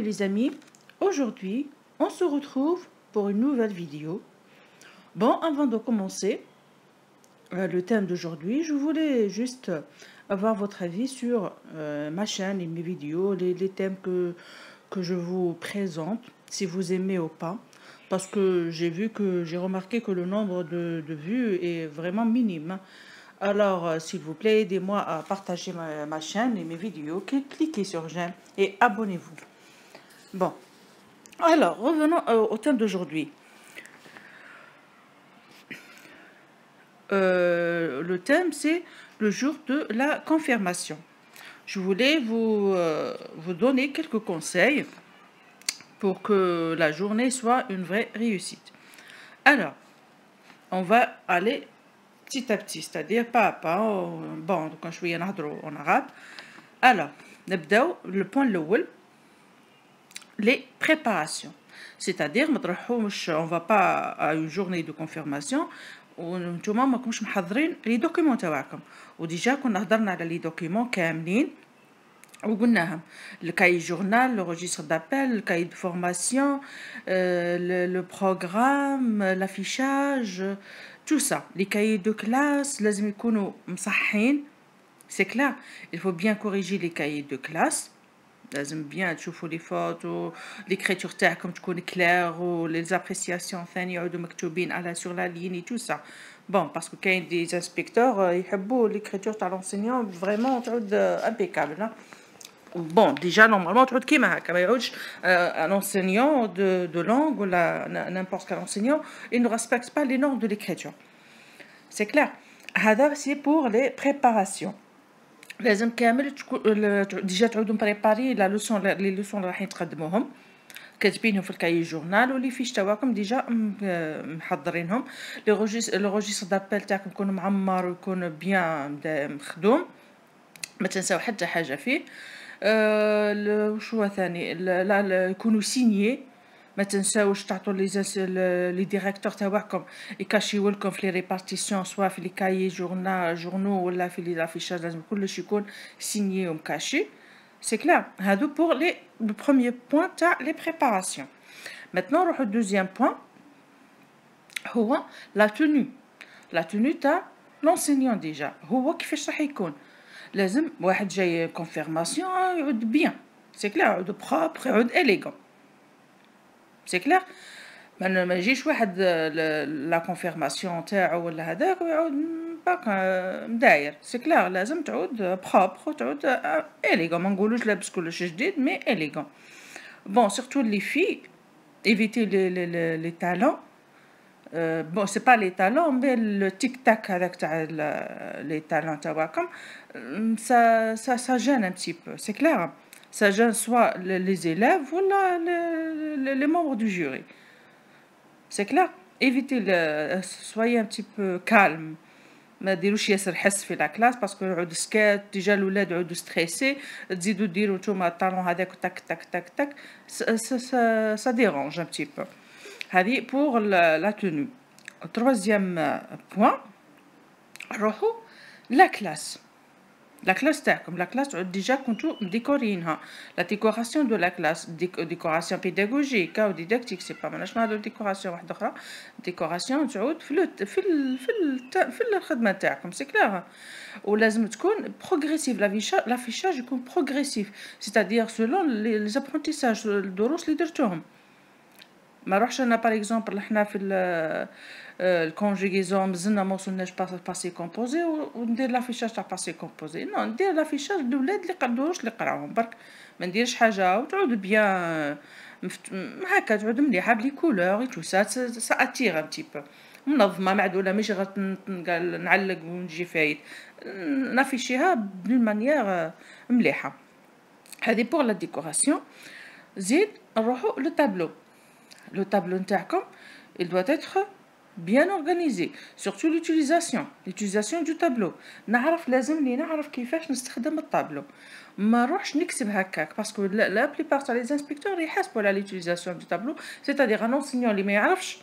Salut les amis, aujourd'hui on se retrouve pour une nouvelle vidéo. Bon, avant de commencer le thème d'aujourd'hui, je voulais juste avoir votre avis sur ma chaîne et mes vidéos, les thèmes que je vous présente, si vous aimez ou pas. Parce que j'ai remarqué que le nombre de vues est vraiment minime. Alors, s'il vous plaît, aidez-moi à partager ma chaîne et mes vidéos, cliquez sur j'aime et abonnez-vous. Bon, alors, revenons au thème d'aujourd'hui. Le thème, c'est le jour de la confirmation. Je voulais vous donner quelques conseils pour que la journée soit une vraie réussite. Alors, on va aller petit à petit, c'est-à-dire pas à pas. Bon, quand je vais en arabe. Alors, le point الأول, les préparations. C'est-à-dire, on va pas à une journée de confirmation وانتوما ما كنتوش محضرين لي دوكيمون تاعكم وديجا كنا هضرنا على لي دوكيمون كاملين وقلناهم الكاي جورنال لو ريجستر دابيل الكاي دو فورماسيون لو بروغرام لافيشاج تو سا لي كاي دو كلاس لازم يكونوا مصحين سي كلار il faut bien corriger les cahiers de classe لازم bien تشوفوا لي فوتو ليكريتور تاعكم تكون كلير ولي زابريسياسيون ثاني يعودوا مكتوبين على سور لا لين تو سا بون باسكو كاين دي انسبكتور يحبوا ليكريتور تاع لونسينيون فريمون تعود امبيكابل. Bon, déjà, normalement, tu vois, un enseignant de langue ou n'importe quel enseignant, il ne respecte pas les normes de l'écriture. C'est clair. C'est pour les préparations. لازم كامل ديجا تعودوا مبريباري لي لوسون اللي راح تقدموهم كاتبينهم في الكاي جورنال ولي فيش تاعكم ديجا محضرينهم لو ريجستر دابيل تاعكم يكون معمر ويكون بيان مخدوم ما تنساو حتى حاجه فيه. وشو ثاني لا يكونوا سينيي ما تنساوش تعطوا لي ديريكتور تاعكم يكاشيو لكم في لي ريبارتيسيون سوا في لي كاي جورنو ولا في لي لافيشاج لازم كلش يكون سينيي ومكاشي سي كلار. هادو بور لي لو بروميير بوين تاع لي بريباراسيون. ماتنون نروحو دوزيام بوين هو لا توني تاع لونسينيون. ديجا هو كيفاش راح يكون لازم واحد جاي كونفيرماسيون يعود بيان سي كلار يعود بروبر يعود اليغون سي كلار. ما يجيش واحد لا كونفيرماسيون تاعو ولا هذاك ويعود باقا مداير سي كلار لازم تعود بروبر وتعود اليغون ما نقولوش لابس كلش جديد مي اليغون. بون سورتو لي في ايفيتي لي تالون bon c'est pas les talents mais le tic tac avec les talents تاعكم ça gêne un petit peu c'est clair. Ça gêne soit les élèves ou les membres du jury. C'est clair. Évitez soyez un petit peu calme. ما ديروش ياسر حس في لا كلاس باسكو يعود سكات ديجا الاولاد يعودوا ستريسي تزيدوا ديروا نتوما الطالون هذاك تك تك تك تك ça dérange un petit peu. هذه pour la tenue. Troisième point نروحوا la classe. La classe تاعكم la classe déjà كنتو مديكورينها la décoration de la classe décoration pédagogique ou didactique c'est pas ماناش نهضروا ديكوراسيون واحده اخرى ديكوراسيون تعود في الخدمه تاعكم سي كلار. ولازم تكون بروغريسيف لافيشاج يكون بروغريسيف c'est-à-dire selon les apprentissages الدروس اللي درتوهم. ما روحش انا باغ اكزومبل حنا في الكونجيغيزون مازلنا ما وصلناش باسي كومبوزي وندير لافيشاج تاع باسي كومبوزي نو ندير لافيشاج الاولاد اللي الدروس اللي قراوهم برك ما نديرش حاجه وتعود بيان هكا تعود مليحه بلي كولور تو سا اتير ان تي بو منظمه معدوله ماشي غير نعلق ونجي فايت نافيشيها بون مانيير مليحه. هذه بور لا ديكوراسيون. زيد نروحو لو تابلو. Le tableau نتاعكم il doit être bien organisé surtout l'utilisation du tableau. لازمني نعرف كيفاش نستخدم الطابلو ما نروحش نكتب هكاك باسكو لا بليبار تاع لي انسبكتور يحاسبوا على l'utilisation du tableau c'est-à-dire un enseignant اللي ما يعرفش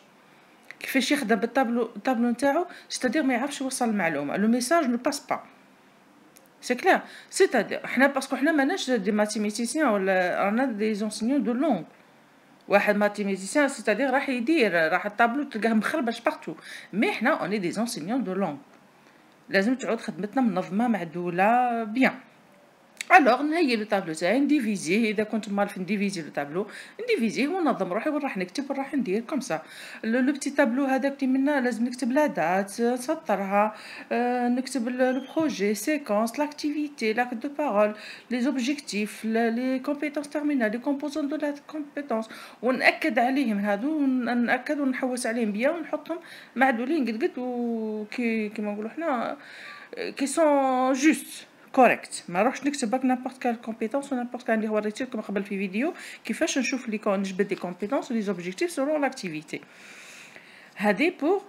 كيفاش يخدم بالطابلو نتاعو c'est-à-dire ما يعرفش يوصل المعلومه لو ميساج ne passe pas سي كلير. سيتادير حنا باسكو حنا ماناش دي ماتيميتيسيان ولا رانا دي زونسينيون دو لونغ. واحد ماتيميتيسيان سيتادير راح الطابلو تلقاه مخربش بارتو، مي حنا اوني دي زونسينيون دو لونغ، لازم تعود خدمتنا منظمه معدوله بيان. الوغ نهيئ لو طابلو تاعي نديفيزيه، اذا كنت مالف نديفيزي لو طابلو نديفيزيه وننظم روحي وين راح نكتب وين راح ندير كوم سا. لو بتي طابلو هذاك اللي منا لازم نكتب لا دات نسطرها، نكتب لو بروجي سيكونس لاكتيفيتي لاك دو بارول لي زوبجيكتيف لي كومبيتونس تيرمينال لي كومبوزون دو لا كومبيتونس، ونأكد عليهم هادو ونأكد ونحوس عليهم بيان ونحطهم معدولين قد وكي كيما نقولوا حنا كي سون جوست كوريكت. ما نروحش نكتب باك نابورت كال كومبيتونس و نابورت كال اللي وريت لكم قبل في فيديو كيفاش نشوف لي نجبد لي كومبيتونس و لي زوبجيكتيف سولون لاكتيفيتي. هادي بور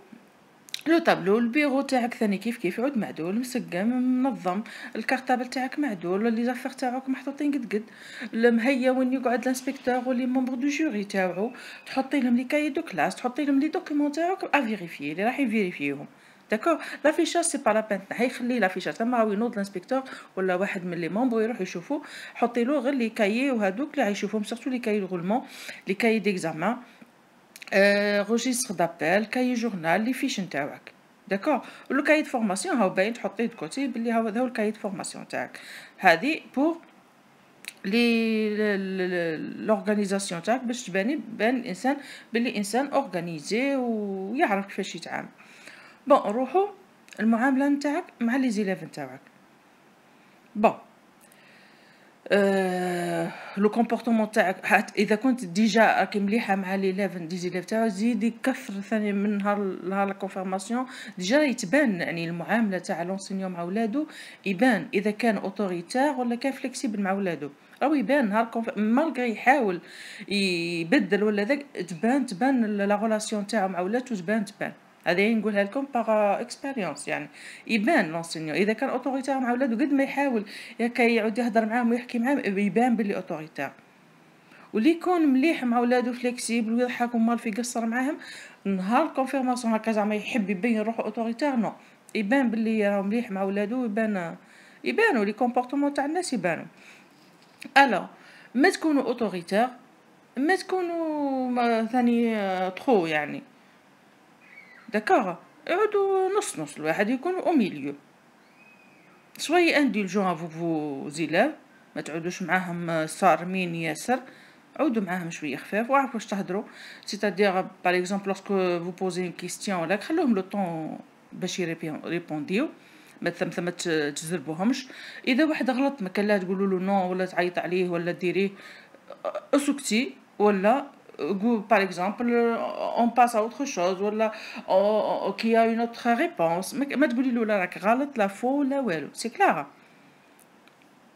لو طابلو. البيرو تاعك ثاني كيف يعود معدول مسقم منظم، الكارطابل تاعك معدول، لي زافير تاعك محطوطين قد المهيا وين يقعد الانسبكتور ولي ممبر دو جوري تاعو، تحطي لهم لي كاي دو كلاس، تحطي لهم لي دوكيمون تاعك ا فيريفيي اللي راح يفيريفيهم. داكور. لافيشاج سي با لا بين تنحي، خلي لافيشاج تما راهو ينوض الانسبكتور ولا واحد من لي ممبر يروح يشوفو، حطي له غير لي كايي وهذوك اللي غيشوفهم سورتو لي كايي الغولمون لي كايي ديكزامان، روجيستر دابيل كاي جورنال لي فيش نتاعك. داكور. لو كاي دو فورماسيون هاو باين تحطيه دو كوتي بلي هذا هو الكاي دو فورماسيون تاعك. هذه بور لي لورغانيزاسيون تاعك باش تبان الانسان بلي انسان اورغانيزي ويعرف كيفاش يتعامل. بون نروحو المعامله نتاعك مع لي زيليف نتاعك. بون لو كومبورتمون تاعك اذا كنت ديجا راكي مليحه مع لي ليفن دي زيليف تاعك زيدي كثر ثاني من نهار لا كونفيرماسيون ديجا يتبان يعني المعامله تاع لونسينيون مع ولادو، يبان اذا كان اوتوريتير ولا كان فليكسيبل مع ولادو، راهو يبان نهار مالغري يحاول يبدل ولا ذاك تبان لا ريلاسيون تاعو مع ولادو تبان. هذه نقولها لكم باغ اكسبيريونس، يعني يبان لونسينيون اذا كان اوتوريتير مع ولادو قد ما يحاول يعود يهضر معاهم ويحكي معاهم يبان بلي اوتوريتير، واللي يكون مليح مع ولادو فليكسيبل ويضحك ومال في يقصر معاهم نهار كونفيرماسيون هكا زعما يحب يبين روحو اوتوريتير نو يبان بلي راه مليح مع ولادو، يبانوا لي كومبورتمون تاع الناس يبانوا. الو ما تكونوا اوتوريتير، ما تكونوا ثاني ترو يعني. داكوغ. يعودوا نص الواحد يكون او ميليو. شويه اندولجون افو زيلاف، ما تعودوش معاهم صارمين ياسر، عودوا معاهم شويه خفاف وعرفوا واش تهضروا. سيتادير باغ اكزومبل لوسكو فو بوزي اون كيستيون ولا خلوهم لو طون باش يريبونديو، ما ثم تجذبوهمش. اذا واحد غلط ما كان لا تقولوا له نو ولا تعيط عليه ولا ديريه، اسكتي ولا go par exemple on passe à autre chose ولا qui a une autre réponse. ما تقولي له لا راك غلط لا فو ولا والو، سي كلار.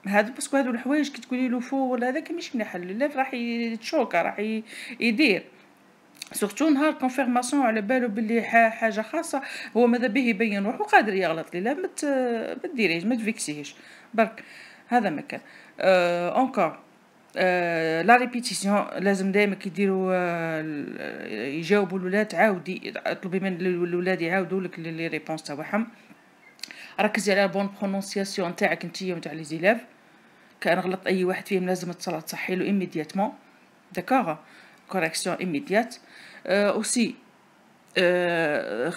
هذا باسكو هادو الحوايج كي تقولي له فو ولا هذاك ماشي مليح، لا راح يتشوكا راح يدير سورتو نهار كونفيرماسيون على بالو بلي حاجه خاصه هو ماذا به يبين روحو قادر يغلط لي لا ما تديريش ما تفيكسيهش برك. هذا مكان اونكور لا ريبيتيسيون لازم دائما كي يديروا يجاوبوا الولاد عاودي اطلبي من الولاد يعاودوا لك لي ريبونس تاعهم. ركزي على بون برونونسياسيون تاعك نتيا وتاع لي زيلاف، كان غلط اي واحد فيهم لازم تصحي له ايميدياتمون. داكوغ. كوريكسيون ايميديات. اوسي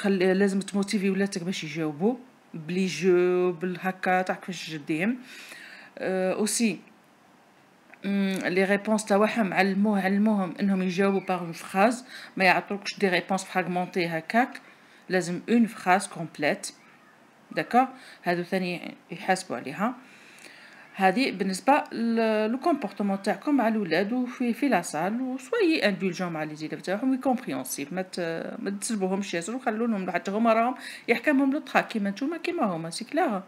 لازم تموتيفي ولادك باش يجاوبوا بلي جو بالهكا تاع كيفاش جديهم. اوسي لي ريبونس تاعهم علموهم انهم يجاوبوا باغ اون فراز، ما يعطوكش دي ريبونس فراغمونتي هكاك، لازم اون فراز كومبليت. داكوغ. هادو ثاني يحاسبوا عليها. هذه بالنسبه لو كومبورتمون تاعكم مع الاولاد وفي لا سال، وشويه اندولجون مع لي زيليف تاعهم وكومبريونسيف، ما تسلبوهمش ياسر وخلولهم حتى هما راهم يحكمهم لطخا كيما نتوما كيما هما، سي كلار.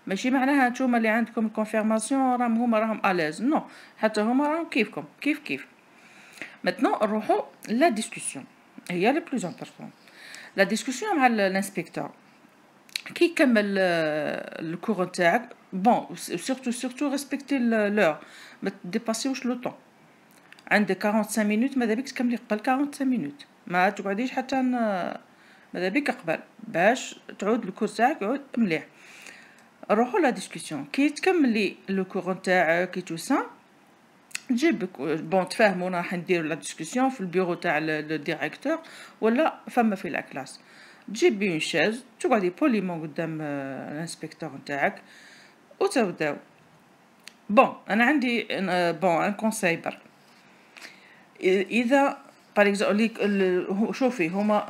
ماشي معناها نتوما اللي عندكم الكونفيرماسيون راهم الاز، نو حتى هما راهم كيفكم كيف. ماتنون نروحو لا ديسكوسيون، هي لي بلوز امبورطون. لا ديسكوسيون مع الانسبكتور كي يكمل الكور تاعك. بون سورتو ريسبكتي لور، ما تديباسيوش لو طون. عندك 45 مينوت ماذا بيك تكملي قبل 45 مينوت، ما تقعديش حتى ماذا بيك قبل باش تعود الكور تاعك يعود مليح. نروحو لا ديسكسيون كي تكملي لو كور نتاعك كي تو سا تجيب بون تفاهموا راح نديرو لا ديسكسيون في البيرو تاع لو ديريكتور ولا فما في لا كلاس تجيبي اون شاز تقعدي بوليمون قدام الانسبكتور نتاعك وتبداو بون انا عندي بون ان كونساي برك اذا باغ اكزومبل شوفي هما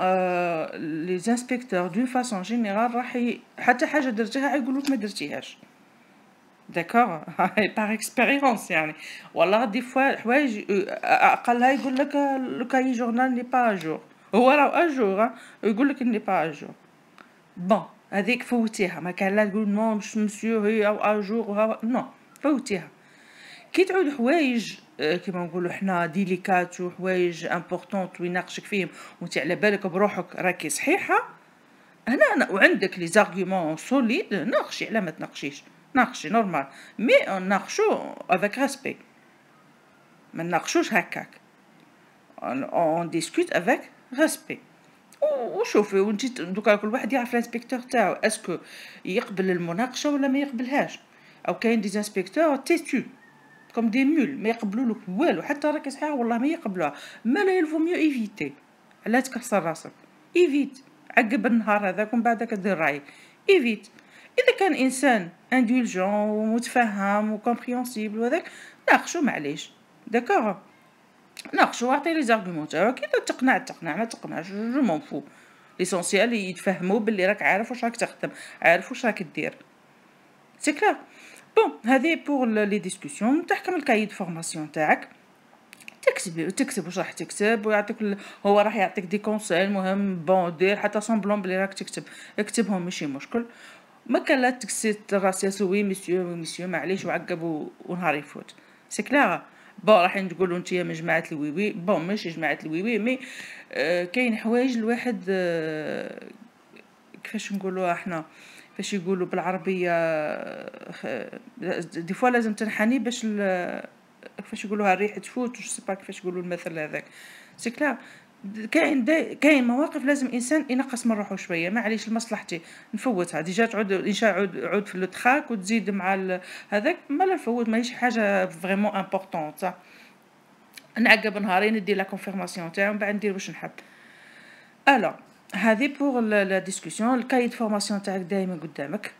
لي انسبكتور دون فاسون جينيرال راح حتى حاجه درتيها يقولوك ما درتيهاش داكوغ باغ اكسبيريونس يعني والله دي فوا حوايج اقلها يقول لك لو كاي جورنال ني با اجور هو راه اجور يقول لك ني با اجور بون هذيك فوتيها ما كان لا تقول نو مش مسيو هي او اجور نو فوتيها كي تعود حوايج كيما نقولوا حنا ديليكات وحوايج امبورطونط ويناقشك فيهم وانت على بالك بروحك راكي صحيحه هنا أنا وعندك لي زارغومون سوليد ناقشي على ما تناقشيش ناقشي نورمال مي ناقشو افيك ريسبي ما ناقشوش هكاك اون ديسكوت افيك ريسبي وشوفي وانت دوكا كل واحد يعرف الانسبكتور تاعو اسكو يقبل المناقشه ولا ما يقبلهاش او كاين دي انسبكتور تيتو كوم دي مول ما يقبلولك والو حتى راكي صحيحه والله ما يقبلوها ما لا يلفو ميو ايفيتي علاه تكسر راسك ايفيت عقب النهار هذاك ومن بعد كدير رايك ايفيت اذا كان انسان اندولجون ومتفهم وكومبريونسيبل وهذاك ناقشو معليش داكوغ ناقشو واعطي لي زارغومون تاعك اذا تقنع ما تقنعش جو مون فو ليسونسيال يتفهموا باللي راك عارف واش راك تخدم عارف واش راك دير سي كلار بون هذه بور لي ديسكوسيون تحكم الكاي دو فورماسيون تاعك تكتب واش راح تكتب ويعطيك هو راح يعطيك دي كونساي المهم بون دير حتى سامبلون بلي راك تكتب اكتبهم ماشي مشكل ما كان لا تكسيت راسي وي مسيو معليش وعقب ونهار يفوت سي كلار بون راح نقولوا نتيا من جماعه الويوي بون ماشي جماعه الويوي مي كاين حوايج الواحد كيفاش نقولوها احنا فاش يقولوا بالعربيه دي فوا لازم تنحني باش كيفاش يقولوها الريح تفوت وش سيبا كيفاش يقولوا المثل هذاك سي كلار كاين مواقف لازم انسان ينقص من روحه شويه معليش لمصلحتي نفوتها ديجا تعود ان شاء عود في لو تراك وتزيد مع هذاك ما لا نفوت ماهيش حاجه فريمون امبورطونط نعقب نهارين ندير لا كونفيرماسيون تاعو من بعد ندير واش نحب الو هذه بور لا ديسكوسيون الكاي دو فورماسيون تاعك دائما قدامك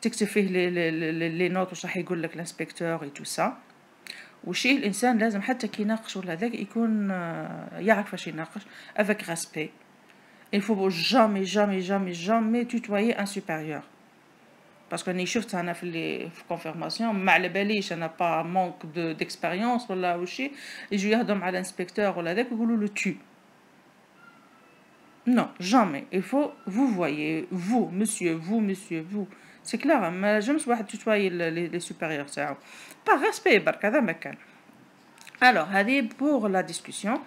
تكتب فيه لي نوت واش راح يقول لك الانسبكتور اي تو سا وشي الانسان لازم حتى كي يناقش ولا هذاك يكون يعرف واش يناقش افيك ريسبي il faut jamais tutoyer un supérieur باسكو راني شفت انا في كونفيرماسيون ما على باليش انا با مونك ديكسبيريونس ولا وشي يجوا يهضروا مع الانسبكتور ولا هذاك يقولوا له tu non jamais il faut vous voyez vous c'est clair ما جمش واحد tutoyer les supérieurs تاعو par respect برك هذا ما كان alors هذه pour la discussion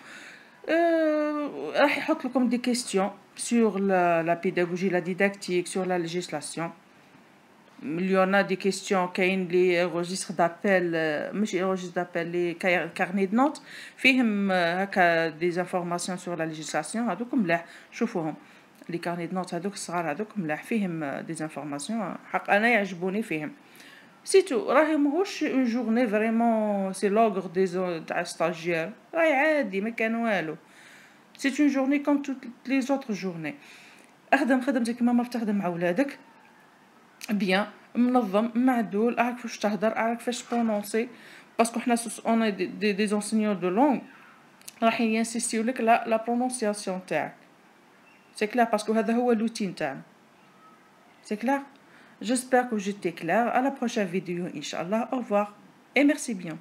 راح يحط لكم des questions sur la pédagogie la didactique sur la législation il y en a des questions كاين لي registres d'appel ماشي registres d'appel لي carnet de notes فيهم هكا des informations sur la législation هذوك ملاح شوفوهم لي carnet de notes هذوك الصغار هذوك ملاح فيهم des informations حق انا يعجبوني فيهم سيتو راهي ماهوش اون جورني فريمون سي لوغر دي تاع ستاجير راهي عادي ما كان والو سي اون جورني كوم توت لي زوتر جورني اخدم خدمتك كيما ما تخدم مع ولادك بيان منظم معدول اعرف واش تهدر اعرف كيفاش برونونسي باسكو حنا اون دي زونسينيور دو لونغ راح ينسيستيو لك لا برونونسياسيون تاعك سي كلار باسكو هذا هو لوتين تاعنا سي كلار. J'espère que j'étais claire. À la prochaine vidéo, Inch'Allah. Au revoir et merci bien.